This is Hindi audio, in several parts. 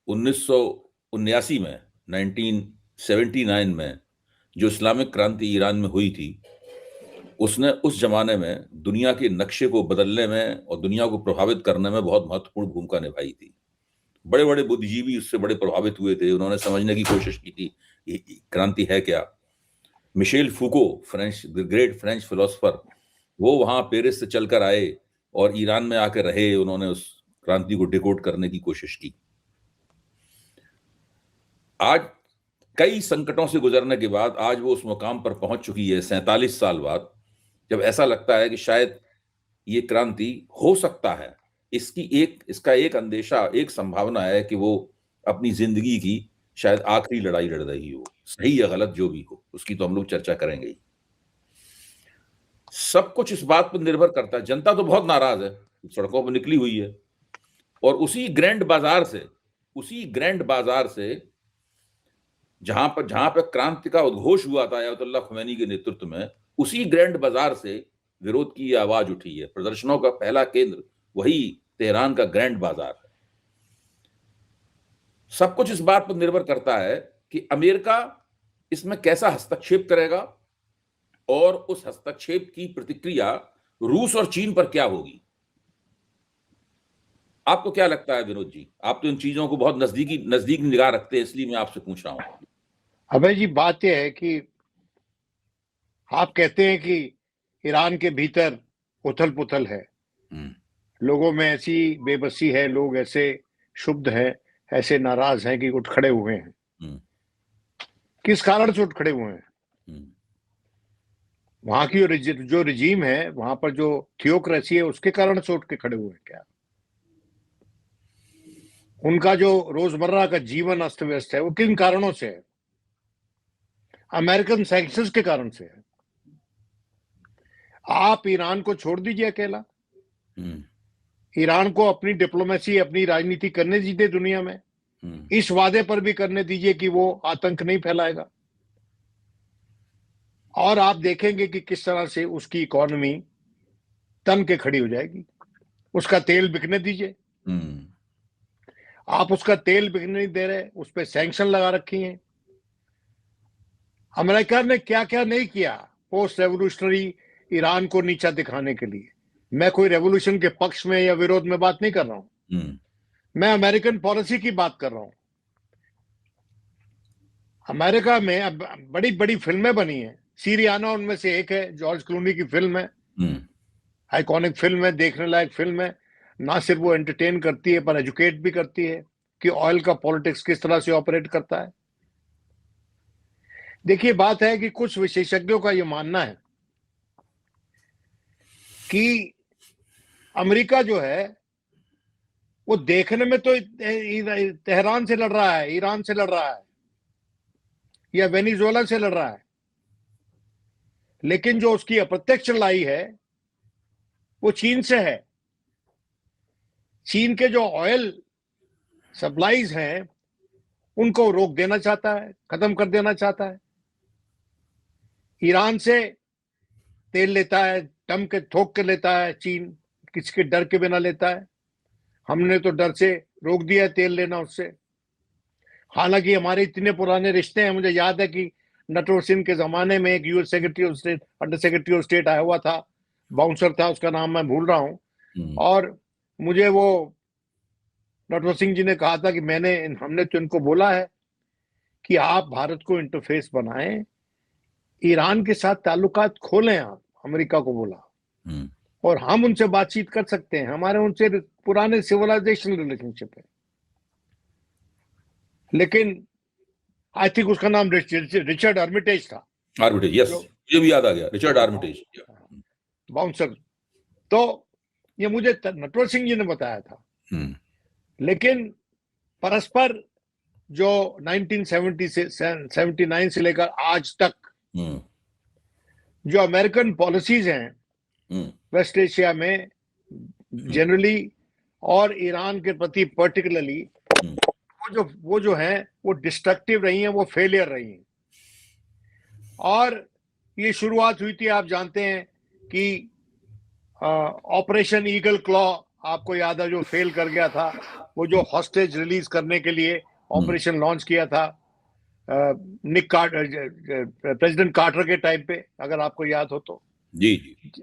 1979 में 1979 में जो इस्लामिक क्रांति ईरान में हुई थी, उसने उस जमाने में दुनिया के नक्शे को बदलने में और दुनिया को प्रभावित करने में बहुत महत्वपूर्ण भूमिका निभाई थी। बड़े बड़े बुद्धिजीवी उससे बड़े प्रभावित हुए थे, उन्होंने समझने की कोशिश की थी क्रांति है क्या। Michel Foucault, French, the great French philosopher, वो वहां पेरिस से चलकर आए और ईरान में आकर रहे, उन्होंने उस क्रांति को डिकोड करने की कोशिश की। आज कई संकटों से गुजरने के बाद आज वो उस मुकाम पर पहुंच चुकी है 47 साल बाद, जब ऐसा लगता है कि शायद ये क्रांति हो सकता है। इसका एक अंदेशा, एक संभावना है कि वो अपनी जिंदगी की शायद आखिरी लड़ाई लड़ रही हो, सही या गलत जो भी हो, उसकी तो हम लोग चर्चा करेंगे ही। सब कुछ इस बात पर निर्भर करता है, जनता तो बहुत नाराज है, सड़कों पर निकली हुई है, और उसी ग्रैंड बाजार से जहां पर क्रांति का उद्घोष हुआ था अयतुल्लाह खुमैनी के नेतृत्व में, उसी ग्रैंड बाजार से विरोध की आवाज उठी है। प्रदर्शनों का पहला केंद्र वही तेहरान का ग्रैंड बाजार है। सब कुछ इस बात पर निर्भर करता है कि अमेरिका इसमें कैसा हस्तक्षेप करेगा और उस हस्तक्षेप की प्रतिक्रिया रूस और चीन पर क्या होगी। आपको क्या लगता है विनोद जी? आप तो इन चीजों को बहुत नजदीक निगाह रखते हैं, इसलिए मैं आपसे पूछ रहा हूं। अभय जी, बात यह है कि आप कहते हैं कि ईरान के भीतर उथल पुथल है, लोगों में ऐसी बेबसी है, लोग ऐसे क्षुब्ध हैं, ऐसे नाराज हैं कि उठ खड़े हुए हैं। किस कारण से उठ खड़े हुए हैं? वहां की जो रिजीम है, वहां पर जो थियोक्रेसी है, उसके कारण से उठ के खड़े हुए हैं क्या? उनका जो रोजमर्रा का जीवन अस्त व्यस्त है, वो किन कारणों से है? अमेरिकन सैंक्शंस के कारण से है। आप ईरान को छोड़ दीजिए अकेला, ईरान को अपनी डिप्लोमेसी, अपनी राजनीति करने दीजिए दुनिया में, इस वादे पर भी करने दीजिए कि वो आतंक नहीं फैलाएगा, और आप देखेंगे कि किस तरह से उसकी इकोनॉमी तन के खड़ी हो जाएगी। उसका तेल बिकने दीजिए। आप उसका तेल बिकने नहीं दे रहे, उस पर सैंक्शन लगा रखी हैं। अमेरिका ने क्या क्या नहीं किया पोस्ट रेवोल्यूशनरी ईरान को नीचा दिखाने के लिए। मैं कोई रेवोल्यूशन के पक्ष में या विरोध में बात नहीं कर रहा हूं, मैं अमेरिकन पॉलिसी की बात कर रहा हूं। अमेरिका में अब बड़ी बड़ी फिल्में बनी हैं, सीरियाना उनमें से एक है, जॉर्ज क्लूनी की फिल्म है, आइकॉनिक फिल्म है, देखने लायक फिल्म है। ना सिर्फ वो एंटरटेन करती है पर एजुकेट भी करती है कि ऑयल का पॉलिटिक्स किस तरह से ऑपरेट करता है। देखिए, बात है कि कुछ विशेषज्ञों का यह मानना है कि अमेरिका जो है वो देखने में तो तेहरान से लड़ रहा है, ईरान से लड़ रहा है या वेनेजुएला से लड़ रहा है, लेकिन जो उसकी अप्रत्यक्ष लड़ाई है वो चीन से है। चीन के जो ऑयल सप्लाईज हैं उनको रोक देना चाहता है, खत्म कर देना चाहता है। ईरान से तेल लेता है, टम के थोक के लेता है चीन, किसी के डर के बिना लेता है। हमने तो डर से रोक दिया तेल लेना उससे। हालांकि हमारे इतने पुराने रिश्ते हैं, मुझे याद है कि नटवर सिंह के जमाने में एक US secretary of state, under secretary of state आया हुआ था, बाउंसर था, उसका नाम मैं भूल रहा हूं, और मुझे वो नटवर सिंह जी ने कहा था कि हमने तो इनको बोला है कि आप भारत को इंटरफेस बनाएं, ईरान के साथ ताल्लुकात खोलें। आप अमेरिका को बोला, और हम उनसे बातचीत कर सकते हैं, हमारे उनसे पुराने सिविलाइजेशन रिलेशनशिप है। लेकिन आई थिंक उसका नाम रिचर्ड आर्मिटेज था। आर्मिटेज, यस, मुझे भी याद आ गया, रिचर्ड आर्मिटेज, बाउंसर। तो ये मुझे नटवर सिंह जी ने बताया था। लेकिन परस्पर जो 1970 से 79 से लेकर आज तक जो अमेरिकन पॉलिसीज हैं वेस्ट एशिया में जनरली और ईरान के प्रति पर्टिकुलरली, वो जो हैं वो डिस्ट्रक्टिव रही हैं, वो फेलियर रही हैं। और ये शुरुआत हुई थी, आप जानते हैं कि ऑपरेशन ईगल क्लॉ आपको याद है जो फेल कर गया था, वो जो हॉस्टेज रिलीज करने के लिए ऑपरेशन लॉन्च किया था प्रेसिडेंट कार्टर के टाइम पे, अगर आपको याद हो तो। जी जी।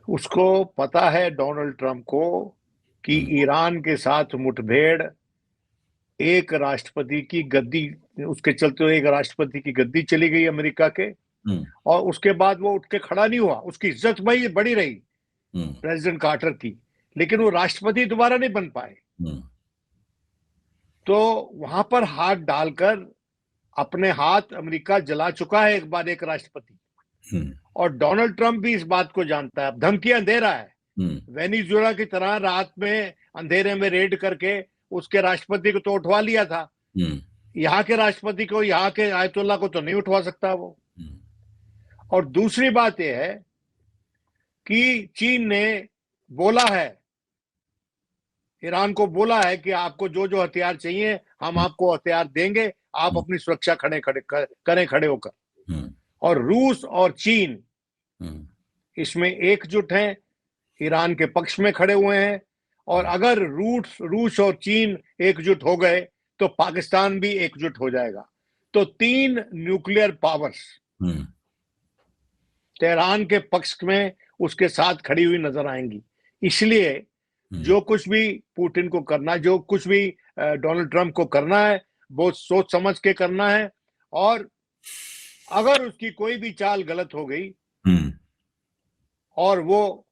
उसको पता है डोनाल्ड ट्रंप को कि ईरान के साथ मुठभेड़ एक राष्ट्रपति की गद्दी, उसके चलते एक राष्ट्रपति की गद्दी चली गई अमेरिका के, और उसके बाद वो उठ के खड़ा नहीं हुआ। उसकी इज्जत भाई बड़ी रही प्रेसिडेंट कार्टर की, लेकिन वो राष्ट्रपति दोबारा नहीं बन पाए। तो वहां पर हाथ डालकर अपने हाथ अमेरिका जला चुका है एक बार एक राष्ट्रपति, और डोनाल्ड ट्रंप भी इस बात को जानता है। अब धमकियां दे रहा है वेनेजुएला की तरह, रात में अंधेरे में रेड करके उसके राष्ट्रपति को तो उठवा लिया था, यहाँ के राष्ट्रपति को, यहाँ के आयतुल्ला को तो नहीं उठवा सकता वो। और दूसरी बात यह है कि चीन ने बोला है, ईरान को बोला है कि आपको जो जो हथियार चाहिए हम आपको हथियार देंगे, आप अपनी सुरक्षा करें खड़े होकर। और रूस और चीन इसमें एकजुट हैं, ईरान के पक्ष में खड़े हुए हैं। और अगर रूस और चीन एकजुट हो गए तो पाकिस्तान भी एकजुट हो जाएगा। तो 3 न्यूक्लियर पावर्स तेहरान के पक्ष में उसके साथ खड़ी हुई नजर आएंगी। इसलिए जो कुछ भी पुतिन को करना, जो कुछ भी डोनाल्ड ट्रंप को करना है, बहुत सोच समझ के करना है। और अगर उसकी कोई भी चाल गलत हो गई और वो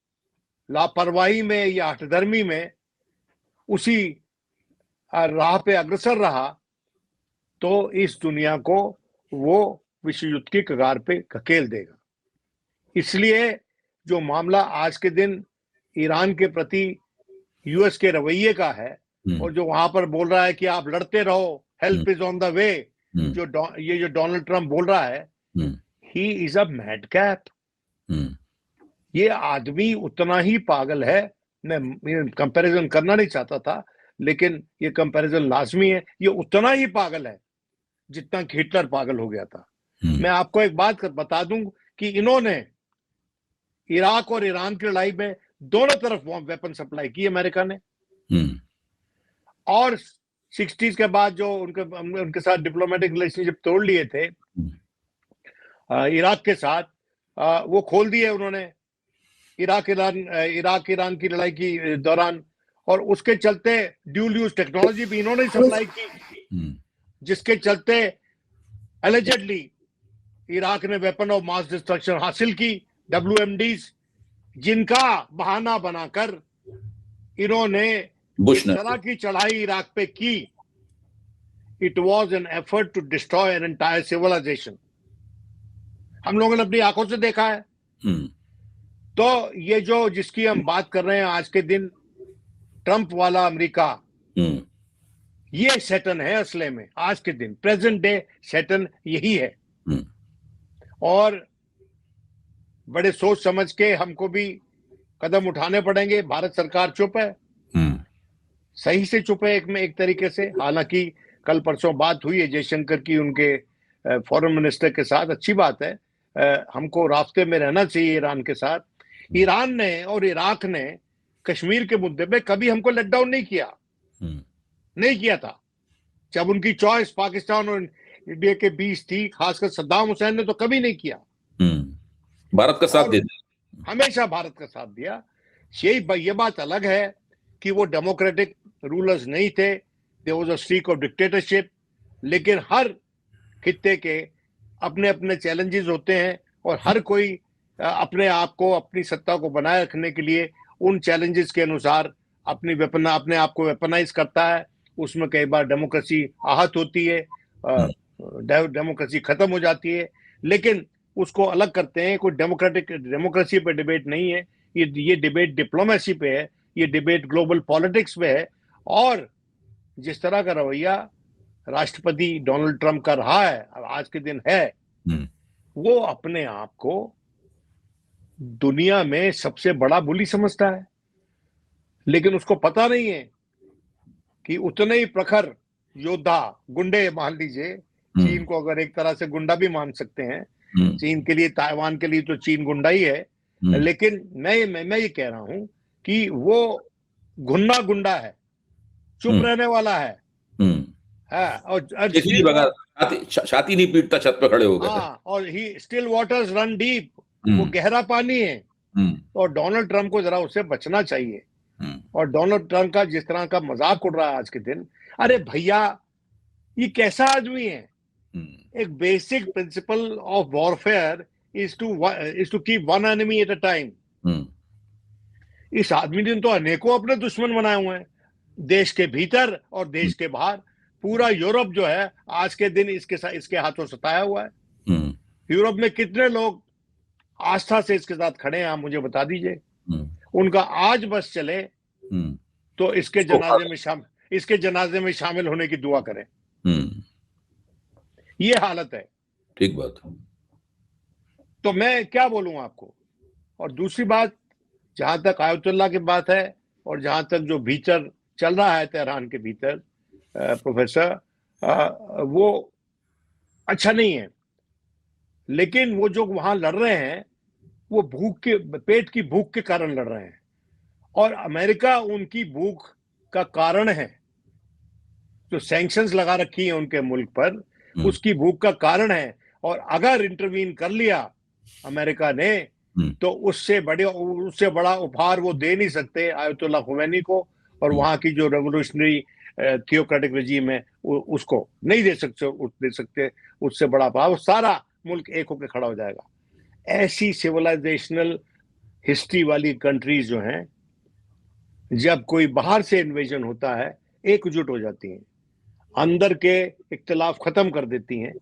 लापरवाही में या हठधर्मी में उसी राह पे अग्रसर रहा, तो इस दुनिया को वो विश्व युद्ध की कगार पे धकेल देगा। इसलिए जो मामला आज के दिन ईरान के प्रति यूएस के रवैये का है, और जो वहां पर बोल रहा है कि आप लड़ते रहो, help is on the way, जो डोनाल्ड ट्रंप बोल रहा है, he is a mad cap. ये आदमी उतना ही पागल है। मैं कंपैरिजन करना नहीं चाहता था, लेकिन ये कंपैरिजन लाजमी है। ये उतना ही पागल है जितना हिटलर पागल हो गया था। मैं आपको एक बात बता दूं कि इन्होंने इराक और ईरान की लड़ाई में दोनों तरफ वेपन सप्लाई की अमेरिका ने, और 60s के बाद जो उनके साथ डिप्लोमेटिक रिलेशनशिप तोड़ लिए थे इराक के साथ, वो खोल दिए उन्होंने इराक ईरान की लड़ाई की दौरान। और उसके चलते ड्यूल यूज टेक्नोलॉजी भी इन्होंने सप्लाई की, जिसके चलते एलिजेडली इराक ने वेपन ऑफ मास डिस्ट्रक्शन हासिल की, WMDs, जिनका बहाना बनाकर इन्होंने इस तरह की चढ़ाई इराक पे की। It was an effort to destroy an entire civilisation. हम लोगों ने अपनी आंखों से देखा है। तो ये जो जिसकी हम बात कर रहे हैं आज के दिन, ट्रंप वाला अमेरिका, ये सैटर्न है असले में। आज के दिन प्रेजेंट डे सैटर्न यही है। और बड़े सोच समझ के हमको भी कदम उठाने पड़ेंगे। भारत सरकार चुप है, सही से चुप है एक तरीके से। हालांकि कल परसों बात हुई है जयशंकर की उनके फॉरेन मिनिस्टर के साथ, अच्छी बात है। हमको रास्ते में रहना चाहिए ईरान के साथ। ईरान ने और इराक ने कश्मीर के मुद्दे पे कभी हमको लेट डाउन नहीं किया था। जब उनकी चॉइस पाकिस्तान और इंडिया के बीच थी, खासकर सद्दाम हुसैन ने तो कभी नहीं किया। भारत का साथ दिया, हमेशा भारत का साथ दिया। ये बात अलग है कि वो डेमोक्रेटिक रूलर्स नहीं थे, there was a streak of dictatorship. लेकिन हर खित्ते के अपने अपने चैलेंजेस होते हैं, और हर कोई अपने आप को, अपनी सत्ता को बनाए रखने के लिए उन चैलेंजेस के अनुसार अपने आप को वेपनाइज करता है। उसमें कई बार डेमोक्रेसी आहत होती है, डेमोक्रेसी खत्म हो जाती है, लेकिन उसको अलग करते हैं। कोई डेमोक्रेसी पे डिबेट नहीं है, ये डिबेट डिप्लोमेसी पे है, ये डिबेट ग्लोबल पॉलिटिक्स पे है। और जिस तरह का रवैया राष्ट्रपति डोनाल्ड ट्रंप का रहा है, आज के दिन है, वो अपने आप को दुनिया में सबसे बड़ा बुली समझता है। लेकिन उसको पता नहीं है कि उतने ही प्रखर योद्धा, गुंडे मान लीजिए, चीन को अगर एक तरह से गुंडा भी मान सकते हैं, चीन के लिए, ताइवान के लिए तो चीन गुंडा ही है। लेकिन मैं ये कह रहा हूं कि वो घुन्ना गुंडा है, चुप रहने वाला है। और केसरी बगैर छाती नहीं पीटता, छत पे खड़े हो गए। हाँ, और he still waters run deep, वो गहरा पानी है। और डोनाल्ड ट्रंप को जरा उससे बचना चाहिए। और डोनाल्ड ट्रंप का जिस तरह का मजाक उड़ रहा है आज के दिन, अरे भैया ये कैसा आदमी है? एक basic principle of warfare is to keep one enemy at a time. इस आदमी ने तो अनेकों अपने दुश्मन बनाए हुए हैं, देश के भीतर और देश के बाहर। पूरा यूरोप जो है आज के दिन इसके हाथों सताया हुआ है। यूरोप में कितने लोग आस्था से इसके साथ खड़े हैं, आप मुझे बता दीजिए। उनका आज बस चले तो इसके जनाजे में शामिल होने की दुआ करें। ये हालत है। ठीक बात। तो मैं क्या बोलूं आपको। और दूसरी बात, जहां तक आयतुल्लाह की बात है और जहां तक जो भीतर चल रहा है तेहरान के भीतर, प्रोफेसर, वो अच्छा नहीं है। लेकिन वो जो वहां लड़ रहे हैं वो पेट की भूख के कारण लड़ रहे हैं, और अमेरिका उनकी भूख का कारण है। जो सैंक्शंस लगा रखी है उनके मुल्क पर, उसकी भूख का कारण है। और अगर इंटरवीन कर लिया अमेरिका ने, तो उससे बड़ा उपहार वो दे नहीं सकते आयतुल्लाह खुमैनी को, और वहां की जो रेवोल्यूशनरी थियोक्रेटिक रजीम है उसको नहीं दे सकते उससे बड़ा उपहार। वो सारा मुल्क एक होकर खड़ा हो जाएगा। ऐसी सिविलाइजेशनल हिस्ट्री वाली कंट्रीज जो हैं, जब कोई बाहर से इन्वेजन होता है एकजुट हो जाती हैं, अंदर के इख्तिलाफ खत्म कर देती हैं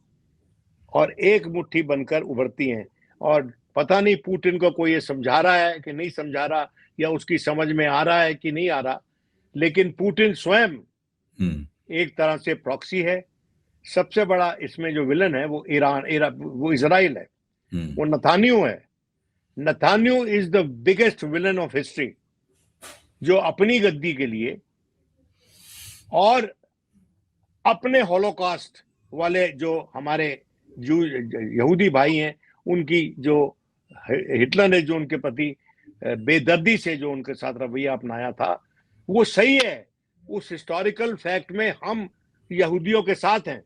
और एक मुट्ठी बनकर उभरती हैं। और पता नहीं पुतिन को कोई ये समझा रहा है कि नहीं समझा रहा, या उसकी समझ में आ रहा है कि नहीं आ रहा, लेकिन पुतिन स्वयं एक तरह से प्रॉक्सी है। सबसे बड़ा इसमें जो विलन है वो वो इजराइल है, वो नेतान्याहू है। Netanyahu is the biggest villain of history, जो अपनी गद्दी के लिए और अपने हॉलोकॉस्ट वाले जो हमारे यहूदी भाई हैं, उनकी जो हिटलर ने जो उनके प्रति बेदर्दी से जो उनके साथ रवैया अपनाया था, वो सही है। उस हिस्टोरिकल फैक्ट में हम यहूदियों के साथ हैं,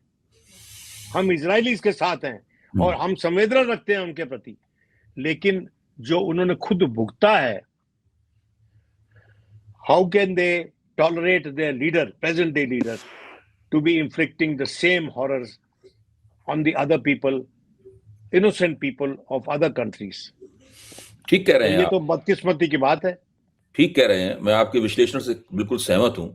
हम इजरायलीज के साथ हैं, और हम संवेदना रखते हैं उनके प्रति। लेकिन जो उन्होंने खुद भुगता है, how can they tolerate there leader, present day leader, to be inflicting the same horrors on the other people, innocent people of other countries. ठीक कह रहे हैं ये तो बदकिस्मती की बात है। ठीक कह रहे हैं, मैं आपके विश्लेषण से बिल्कुल सहमत हूं।